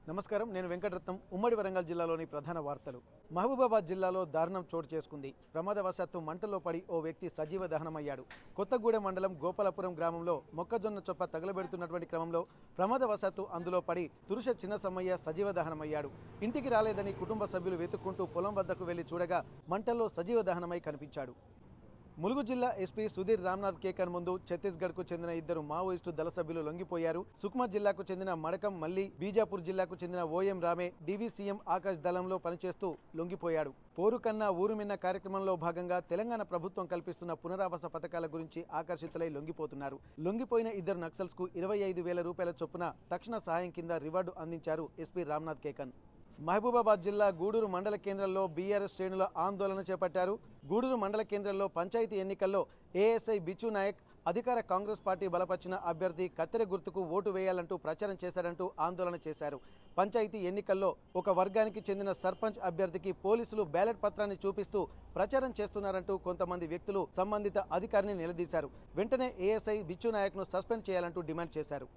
నమస్కారం, నేను వెంకటరత్నం. ఉమ్మడి వరంగల్ జిల్లాలోని ప్రధాన వార్తలు. మహబూబాబాద్ జిల్లాలో దారుణం చోటు చేసుకుంది. ప్రమాదవశాత్తు మంటల్లో పడి ఓ వ్యక్తి సజీవ దహనమయ్యాడు. కొత్తగూడెం మండలం గోపాలపురం గ్రామంలో మొక్కజొన్న చొప్ప తగలబెడుతున్నటువంటి క్రమంలో ప్రమాదవశాత్తు అందులో పడి తురుష చిన్నసమ్మయ్య సజీవ దహనమయ్యాడు. ఇంటికి రాలేదని కుటుంబ సభ్యులు వెతుక్కుంటూ పొలం వద్దకు వెళ్లి చూడగా మంటల్లో సజీవ దహనమై కనిపించాడు. ములుగు జిల్లా ఎస్పీ సుధీర్ రామ్నాథ్ కేకన్ ముందు ఛత్తీస్గఢ్కు చెందిన ఇద్దరు మావోయిస్టు దళ సభ్యులు లొంగిపోయారు. సుక్మా జిల్లాకు చెందిన మడకం మల్లి, బీజాపూర్ జిల్లాకు చెందిన ఓఎం రామే డివిసిఎం ఆకాశ్ దళంలో పనిచేస్తూ లొంగిపోయాడు. పోరు కన్నా ఊరుమిన్న కార్యక్రమంలో భాగంగా తెలంగాణ ప్రభుత్వం కల్పిస్తున్న పునరావాస పథకాల గురించి ఆకర్షితులై లొంగిపోతున్నారు. లొంగిపోయిన ఇద్దరు నక్సల్స్ కు 25,000 రూపాయల చొప్పున తక్షణ సహాయం కింద రివార్డు అందించారు ఎస్పీ రామ్నాథ్ కేకన్. మహబూబాబాద్ జిల్లా గూడూరు మండల కేంద్రంలో బీఆర్ఎస్ శ్రేణుల ఆందోళన చేపట్టారు. గూడూరు మండల కేంద్రంలో పంచాయతీ ఎన్నికల్లో ఏఎస్ఐ బిచ్చు నాయక్ అధికార కాంగ్రెస్ పార్టీ బలపరిచిన అభ్యర్థి కత్తెర గుర్తుకు ఓటు వేయాలంటూ ప్రచారం చేశారంటూ ఆందోళన చేశారు. పంచాయతీ ఎన్నికల్లో ఒక వర్గానికి చెందిన సర్పంచ్ అభ్యర్థికి పోలీసులు బ్యాలెట్ పత్రాన్ని చూపిస్తూ ప్రచారం చేస్తున్నారంటూ కొంతమంది వ్యక్తులు సంబంధిత అధికారిని నిలదీశారు. వెంటనే ఏఎస్ఐ బిచ్చు నాయక్ను సస్పెండ్ చేయాలంటూ డిమాండ్ చేశారు.